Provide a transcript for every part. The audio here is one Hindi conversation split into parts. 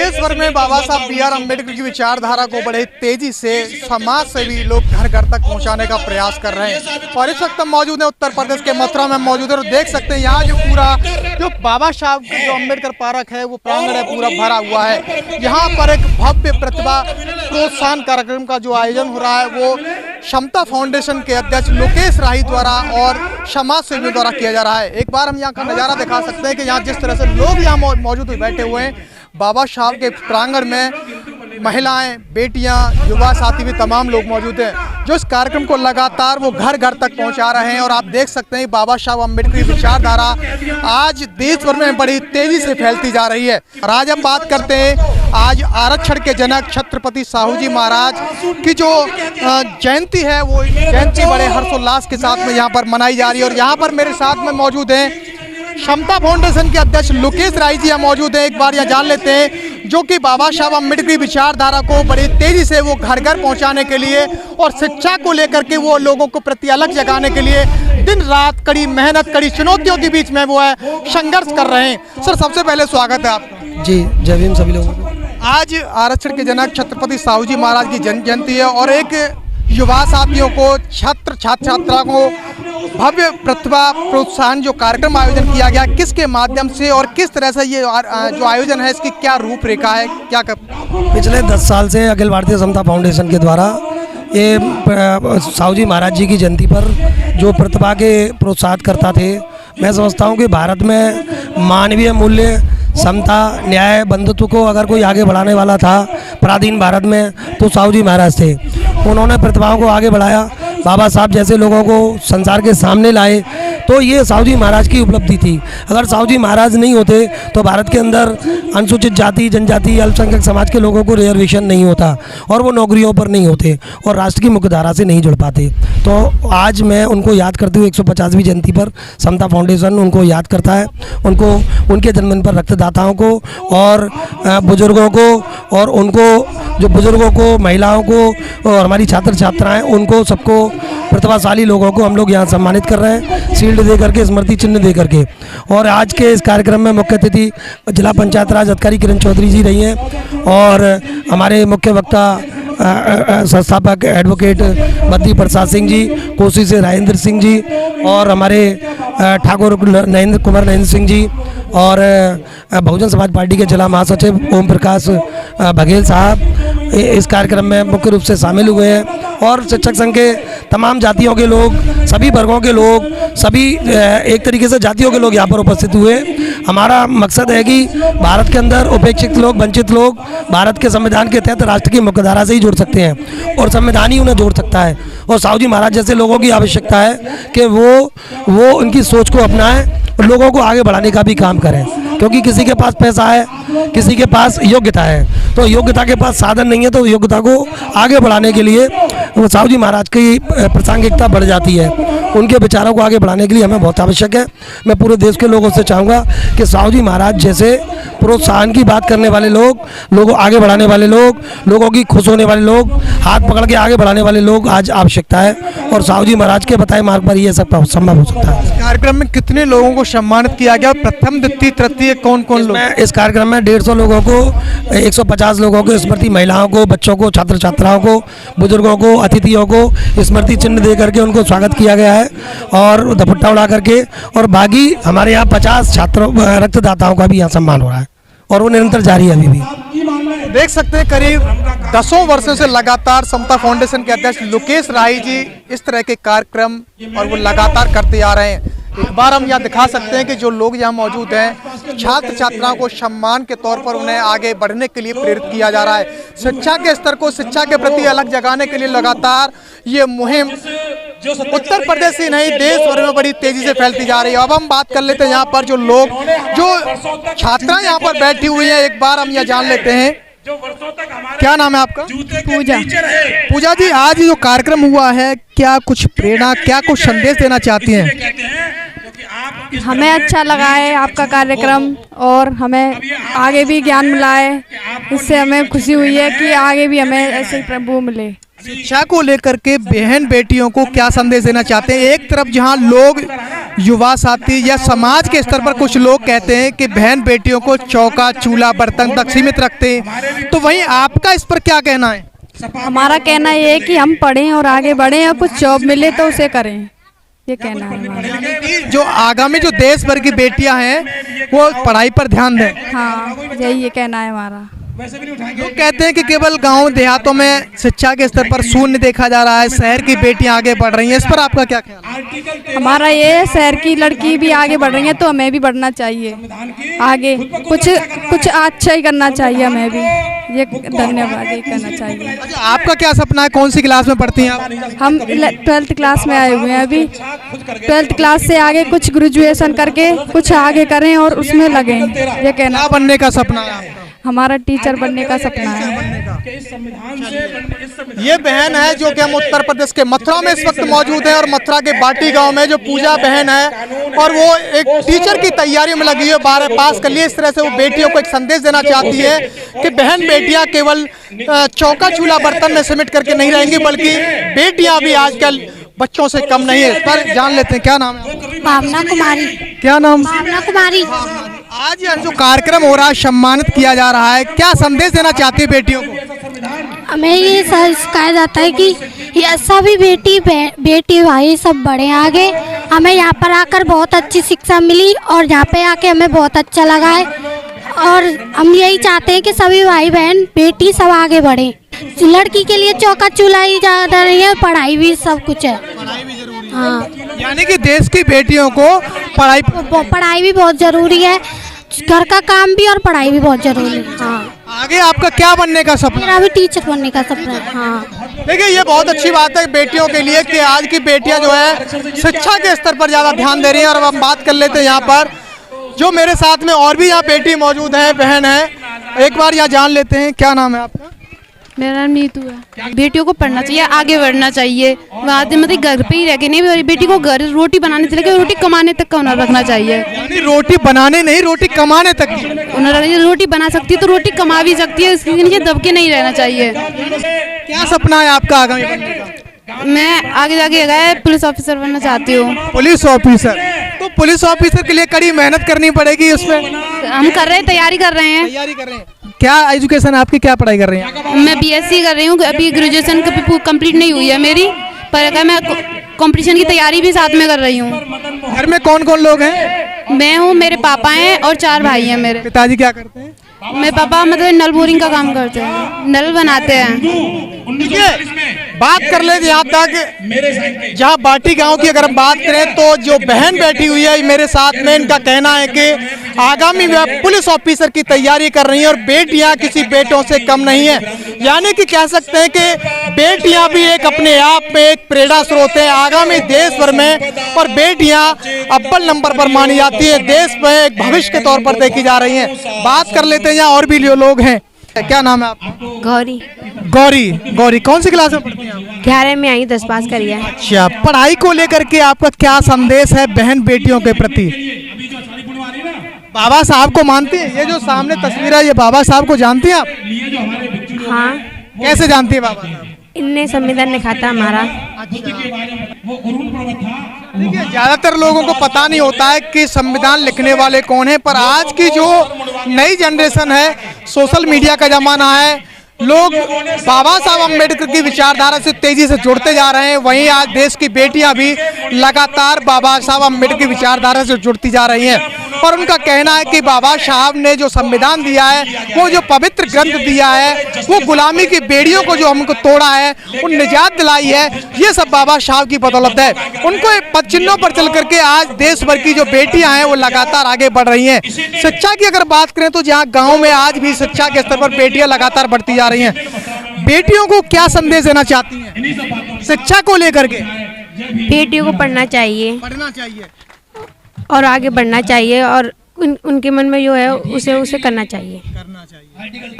देश भर में बाबा साहब बी आर अम्बेडकर की विचारधारा को बड़े तेजी से समाज सेवी लोग घर घर तक पहुंचाने का प्रयास कर रहे हैं। और इस वक्त हम मौजूद हैं उत्तर प्रदेश के मथुरा में मौजूद है और देख सकते हैं यहाँ जो पूरा जो बाबा साहब जो अम्बेडकर पार्क है वो प्रांगण है पूरा भरा हुआ है। यहाँ पर एक भव्य प्रतिभा प्रोत्साहन कार्यक्रम का जो आयोजन हो रहा है वो क्षमता फाउंडेशन के अध्यक्ष लोकेश राही द्वारा और समाज सेवियों द्वारा किया जा रहा है। एक बार हम यहाँ का नज़ारा दिखा सकते हैं कि यहाँ जिस तरह से लोग यहाँ मौजूद बैठे हुए हैं बाबा साहब के प्रांगण में, महिलाएं, बेटियां, युवा साथी भी तमाम लोग मौजूद हैं जो इस कार्यक्रम को लगातार वो घर घर तक पहुंचा रहे हैं। और आप देख सकते हैं बाबा साहब अम्बेडकर की विचारधारा आज देश भर में बड़ी तेजी से फैलती जा रही है। और आज हम बात करते हैं आज आरक्षण के जनक छत्रपति साहू जी महाराज की जो जयंती है वो जयंती बड़े हर्षोल्लास के साथ में यहाँ पर मनाई जा रही है। और यहाँ पर मेरे साथ में मौजूद हैं क्षमता फाउंडेशन के अध्यक्ष लोकेश राही जी मौजूद हैं। एक बार यहाँ जान लेते हैं जो कि बाबा साहब अम्बेडकर की विचारधारा को बड़ी तेजी से वो घर घर पहुँचाने के लिए और शिक्षा को लेकर के वो लोगों को प्रति अलग जगाने के लिए दिन रात कड़ी मेहनत, कड़ी चुनौतियों के बीच में वो है संघर्ष कर रहे हैं। सर सबसे पहले स्वागत है आपका। जी जय भीम सभी लोगों को। आज आरक्षण के जनक छत्रपति साहू जी महाराज की जन्म जयंती है और एक युवा साथियों को छात्र छात्रा को भव्य प्रतिभा प्रोत्साहन जो कार्यक्रम आयोजन किया गया किसके माध्यम से और किस तरह से ये जो आयोजन है इसकी क्या रूपरेखा है, क्या पिछले 10 साल से अखिल भारतीय समता फाउंडेशन के द्वारा ये साहू जी महाराज जी की जयंती पर जो प्रतिभा के प्रोत्साहित करता थे। मैं समझता हूँ कि भारत में मानवीय मूल्य, समता, न्याय, बंधुत्व को अगर कोई आगे बढ़ाने वाला था पराधीन भारत में तो साहू जी महाराज थे। उन्होंने प्रतिभाओं को आगे बढ़ाया, बाबा साहब जैसे लोगों को संसार के सामने लाए, तो ये साहू जी महाराज की उपलब्धि थी। अगर साहू जी महाराज नहीं होते तो भारत के अंदर अनुसूचित जाति, जनजाति, अल्पसंख्यक समाज के लोगों को रिजर्वेशन नहीं होता और वो नौकरियों पर नहीं होते और राष्ट्र की मुख्यधारा से नहीं जुड़ पाते। तो आज मैं उनको याद करते हुए 150वीं जयंती पर समता फाउंडेशन उनको याद करता है, उनको उनके जन्मदिन पर रक्तदाताओं को और बुजुर्गों को और उनको जो बुजुर्गों को, महिलाओं को और हमारी छात्र छात्राएँ उनको सबको प्रतिभाशाली लोगों को हम लोग यहाँ सम्मानित कर रहे हैं शील्ड दे करके, स्मृति चिन्ह दे करके। और आज के इस कार्यक्रम में मुख्य अतिथि जिला पंचायत राज अधिकारी किरण चौधरी जी रही हैं और हमारे मुख्य वक्ता संस्थापक एडवोकेट बद्री प्रसाद सिंह जी, कोसी से राजेंद्र सिंह जी और हमारे ठाकुर नरेंद्र कुमार नरेंद्र सिंह जी और बहुजन समाज पार्टी के जिला महासचिव ओम प्रकाश बघेल साहब इस कार्यक्रम में मुख्य रूप से शामिल हुए हैं। और शिक्षक संघ के तमाम जातियों के लोग, सभी वर्गों के लोग, सभी एक तरीके से जातियों के लोग यहाँ पर उपस्थित हुए। हमारा मकसद है कि भारत के अंदर उपेक्षित लोग, वंचित लोग भारत के संविधान के तहत राष्ट्र की मुख्यधारा से ही जुड़ सकते हैं और संविधान ही उन्हें जोड़ सकता है। और साहू जी महाराज जैसे लोगों की आवश्यकता है कि वो उनकी सोच को अपनाएं और लोगों को आगे बढ़ाने का भी काम करें, क्योंकि किसी के पास पैसा है, किसी के पास योग्यता है, तो योग्यता के पास साधन नहीं है तो योग्यता को आगे बढ़ाने के लिए साहू जी महाराज की प्रासंगिकता बढ़ जाती है। उनके विचारों को आगे बढ़ाने के लिए हमें बहुत आवश्यक है। मैं पूरे देश के लोगों से चाहूँगा कि साहू जी महाराज जैसे प्रोत्साहन की बात करने वाले लोग, लोगों आगे बढ़ाने वाले लोग, लोगों की खुश होने वाले लोग, हाथ पकड़ के आगे बढ़ाने वाले लोग आज आवश्यकता है और साहू जी महाराज के बताए मार्ग पर ये सब संभव हो सकता है। कार्यक्रम में कितने लोगों को सम्मानित किया गया, प्रथम, द्वितीय, तृतीय, कौन कौन लोग? इस कार्यक्रम में 150 लोगों को, 150 लोगों को, स्मृति महिलाओं को, बच्चों को, छात्र छात्राओं को, बुजुर्गों को, अतिथियों को स्मृति चिन्ह दे करके उनको स्वागत किया गया है और दुपट्टा उड़ा करके। और बाकी हमारे यहाँ 50 छात्रों रक्तदाताओं का भी यहाँ सम्मान हो रहा है और वो निरंतर जारी है अभी भी। देख सकते हैं करीब 10 वर्षों से लगातार समता फाउंडेशन के अध्यक्ष लोकेश राही जी इस तरह के कार्यक्रम और वो लगातार करते आ रहे हैं। एक बार हम यहाँ दिखा सकते हैं कि जो लोग यहाँ मौजूद हैं छात्र छात्राओं को सम्मान के तौर पर उन्हें आगे बढ़ने के लिए प्रेरित किया जा रहा है। शिक्षा के स्तर को शिक्षा के प्रति अलग जगाने के लिए लगातार ये मुहिम उत्तर प्रदेश ही नहीं देश भर में बड़ी तेजी से फैलती जा रही है। अब हम बात कर लेते हैं यहाँ पर जो लोग, जो छात्राएं यहाँ पर बैठी हुई हैं, एक बार हम यहाँ जान लेते हैं। क्या नाम है आपका? पूजा। पूजा जी, आज जो कार्यक्रम हुआ है क्या कुछ प्रेरणा, क्या कुछ संदेश देना चाहती हैं? हमें अच्छा लगा है आपका कार्यक्रम और हमें आगे भी ज्ञान मिला है, इससे हमें खुशी हुई है कि आगे भी हमें ऐसे प्रभु मिले। शिक्षा को लेकर के बहन बेटियों को क्या संदेश देना चाहते हैं? एक तरफ जहां लोग युवा साथी या समाज के स्तर पर कुछ लोग कहते हैं कि बहन बेटियों को चौका चूल्हा बर्तन तक सीमित रखते हैं, तो वहीं आपका इस पर क्या कहना है? हमारा कहना ये है कि हम पढ़ें और आगे बढ़ें और कुछ जॉब मिले तो उसे करें, ये कहना है हमारा। जो आगामी जो देश भर की बेटियां हैं वो पढ़ाई पर ध्यान दें। हाँ, यही ये कहना है हमारा। लोग कहते हैं कि केवल गांव देहातों में शिक्षा के स्तर पर शून्य देखा जा रहा है, शहर की बेटियां आगे बढ़ रही हैं, इस पर आपका क्या ख्याल है? हमारा ये है, शहर की लड़की भी आगे बढ़ रही है तो हमें भी बढ़ना चाहिए आगे, कुछ अच्छा ही करना चाहिए हमें भी, ये धन्यवाद ये करना चाहिए। अच्छा, आपका क्या सपना है? कौन सी क्लास में पढ़ती हैं आप? हम 12th क्लास में आए हुए हैं अभी। 12th क्लास से आगे कुछ ग्रेजुएशन करके कुछ आगे करें और उसमें लगें, ये कहना। क्या बनने का सपना है आपका? हमारा टीचर बनने का सपना है। ये बहन है जो कि हम उत्तर प्रदेश के मथुरा में इस वक्त मौजूद है और मथुरा के बाटी गांव में जो पूजा बहन है और वो एक टीचर की तैयारी में लगी है, 12 पास कर लिए। इस तरह से वो बेटियों को एक संदेश देना चाहती है कि बहन बेटियां केवल चौका चूल्हा बर्तन में सिमट करके नहीं रहेंगी, बल्कि बेटियां भी आजकल बच्चों से कम नहीं है। इस पर जान लेते हैं, क्या नाम है? भावना कुमारी। क्या नाम? भावना कुमारी। आज यह जो कार्यक्रम हो रहा है, सम्मानित किया जा रहा है, क्या संदेश देना चाहती है बेटियों को? हमें ये सिखाया जाता है कि ये सभी बेटी भाई सब बढ़े आगे। हमें यहाँ पर आकर बहुत अच्छी शिक्षा मिली और यहाँ पे आके हमें बहुत अच्छा लगा है और हम यही चाहते हैं कि सभी भाई बहन बेटी सब आगे बढ़े। लड़की के लिए चौका चूल्हा ही ज़्यादा नहीं है, पढ़ाई भी सब कुछ है। हाँ, यानी कि देश की बेटियों को पढ़ाई भी बहुत ज़रूरी है, घर का काम भी और पढ़ाई भी बहुत ज़रूरी है। हाँ, आगे आपका क्या बनने का सपना? मेरा भी टीचर बनने का सपना है। हाँ, देखिए, ये बहुत अच्छी बात है बेटियों के लिए कि आज की बेटियां जो है शिक्षा के स्तर पर ज़्यादा ध्यान दे रही हैं। और अब हम बात कर लेते हैं यहाँ पर जो मेरे साथ में और भी यहाँ बेटी मौजूद है, बहन है, एक बार यहाँ जान लेते हैं, क्या नाम है आपका? मेरा नाम नीतू है। बेटियों को पढ़ना चाहिए, आगे बढ़ना चाहिए। वहाँ मतलब घर पे ही रह के नहीं, बेटी को घर रोटी बनाने से लेकर रोटी कमाने तक का हुनर रखना चाहिए। यानी रोटी बनाने नहीं, रोटी कमाने तक की हुनर, रोटी बना सकती है तो रोटी कमा भी सकती है, इसके नीचे दबके नहीं रहना चाहिए। क्या सपना है आपका आगामी बनने का? मैं आगे जाके गए पुलिस ऑफिसर बनना चाहती हूँ। Police officer? तो पुलिस ऑफिसर के लिए कड़ी मेहनत करनी पड़ेगी, उसमें हम कर रहे हैं, तैयारी कर रहे हैं। तैयारी कर रहे हैं। क्या एजुकेशन आपकी, क्या पढ़ाई कर रही हैं? मैं BSc कर रही हूँ, अभी ग्रेजुएशन कंप्लीट नहीं हुई है मेरी, पर अगर मैं कंपटीशन की तैयारी भी साथ में कर रही हूँ। घर में कौन कौन लोग हैं? मैं हूँ, मेरे पापा हैं और 4 भाई हैं मेरे। पिताजी क्या करते हैं? मेरे पापा मतलब नल बोरिंग का काम करते हैं, नल बनाते हैं। ठीक है, बात कर ले यहाँ तक जहाँ बाटी गांव की अगर हम बात करें तो जो बहन बैठी हुई है मेरे साथ में, इनका कहना है कि आगामी पुलिस ऑफिसर की तैयारी कर रही हैं और बेटियां किसी बेटों से कम नहीं है। यानी कि कह सकते हैं कि बेटियां भी एक अपने आप में एक प्रेरणा स्रोत है आगामी देश भर में, और बेटियां अव्वल नंबर पर मानी जाती है, देश में एक भविष्य के तौर पर देखी जा रही हैं। बात कर लेते हैं यहाँ और भी लोग हैं। क्या नाम है आपका? गौरी। गौरी कौन सी क्लास में पढ़ती हैं आप? 11 में आई, 10 पास करी है। अच्छा, पढ़ाई को लेकर के आपका क्या संदेश है बहन बेटियों के प्रति? बाबा साहब को मानती हैं? ये जो सामने तस्वीर है, ये बाबा साहब को जानती हैं आप? हाँ। कैसे जानती है बाबा साहब? इनने संविधान लिखा था हमारा। देखिए, ज्यादातर लोगों को पता नहीं होता है कि संविधान लिखने वाले कौन है, पर आज की जो नई जनरेशन है, सोशल मीडिया का जमाना है, लोग बाबा साहब अम्बेडकर की विचारधारा से तेजी से जुड़ते जा रहे हैं। वहीं आज देश की बेटियां भी लगातार बाबा साहब अम्बेडकर की विचारधारा से जुड़ती जा रही हैं और उनका कहना है कि बाबा साहब ने जो संविधान दिया है, वो जो पवित्र ग्रंथ दिया है, वो गुलामी की बेड़ियों को जो हमको तोड़ा है, वो निजात दिलाई है, ये सब बाबा साहब की बदौलत है। उनको पद चिन्हों पर चल करके आज देश भर की जो बेटियां हैं वो लगातार आगे बढ़ रही हैं। शिक्षा की अगर बात करें तो जहाँ गाँव में आज भी शिक्षा के स्तर पर बेटियां लगातार बढ़ती जा रही हैं, बेटियों को क्या संदेश देना चाहती हैं शिक्षा को लेकर के? बेटियों को पढ़ना चाहिए और आगे बढ़ना चाहिए और उनके मन में जो है उसे करना चाहिए।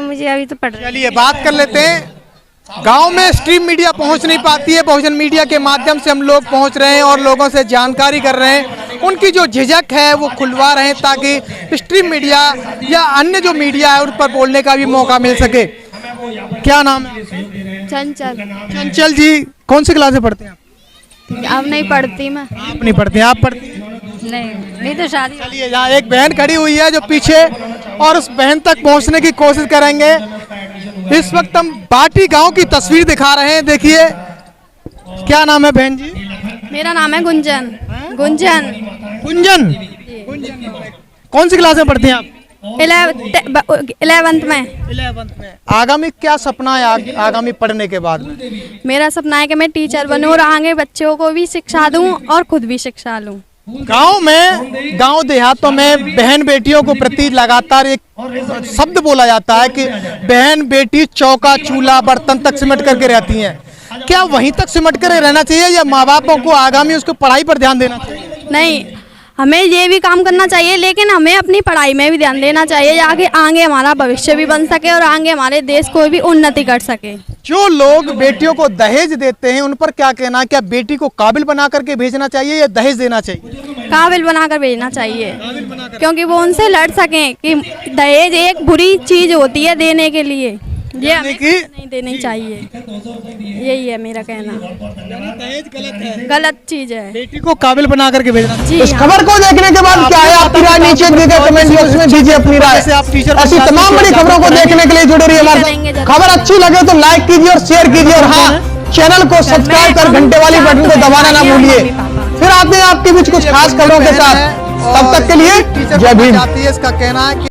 मुझे अभी तो पढ़ रही। चलिए बात कर लेते हैं। गांव में स्ट्रीम मीडिया पहुंच नहीं पाती है, बहुजन मीडिया के माध्यम से हम लोग पहुंच रहे हैं और लोगों से जानकारी कर रहे हैं। उनकी जो झिझक है वो खुलवा रहे हैं ताकि स्ट्रीम मीडिया या अन्य जो मीडिया है उन पर बोलने का भी मौका मिल सके। क्या नाम है? चंचल। चंचल जी कौन सी क्लास में पढ़ते हैं आप? अब नहीं पढ़ती मैं। आप नहीं पढ़ते, आप पढ़ती हैं? नहीं तो शादी। चलिए, यहाँ एक बहन खड़ी हुई है जो पीछे, और उस बहन तक पहुंचने की कोशिश करेंगे। इस वक्त हम बाटी गांव की तस्वीर दिखा रहे हैं। देखिए, क्या नाम है बहन जी? मेरा नाम है गुंजन। गुंजन। गुंजन, कौन सी क्लास में पढ़ती हैं आप? 11th में। 11th में। आगामी क्या सपना है आगामी पढ़ने के बाद में? मेरा सपना है कि मैं टीचर बनूं और आगे बच्चों को भी शिक्षा दूं और खुद भी शिक्षा लूं। गांव देहातों में बहन बेटियों को प्रति लगातार एक शब्द बोला जाता है कि बहन बेटी चौका चूल्हा बर्तन तक सिमट करके रहती हैं। क्या वहीं तक सिमट कर रहना चाहिए या माँ बापों को आगामी उसको पढ़ाई पर ध्यान देना चाहिए? नहीं, हमें ये भी काम करना चाहिए, लेकिन हमें अपनी पढ़ाई में भी ध्यान देना चाहिए, आगे हमारा भविष्य भी बन सके और आगे हमारे देश को भी उन्नति कर सके। जो लोग बेटियों को दहेज देते हैं उन पर क्या कहना है? क्या बेटी को काबिल बना करके भेजना चाहिए या दहेज देना चाहिए? काबिल बनाकर भेजना चाहिए, क्योंकि वो उनसे लड़ सकें कि दहेज एक बुरी चीज होती है देने के लिए, ये हमें नहीं देनी चाहिए। यही है मेरा कहना। दहेज गलत है, गलत चीज है। बेटी को काबिल बना करके भेजना चाहिए। जी इस खबर को देखने के बाद क्या है आपकी राय? नीचे दिए गए कमेंट बॉक्स में दीजिए अपनी राय। ऐसी तमाम बड़ी खबरों को देखने के लिए जुड़े रहिए हमारे साथ। खबर अच्छी लगे तो लाइक कीजिए और शेयर कीजिए, और हाँ, चैनल को सब्सक्राइब कर घंटे वाली बटन को दबाना ना भूलिए। फिर आते हैं आपके बीच कुछ खास खबरों के साथ। तब तक के लिए जय भीम। इसका कहना है कि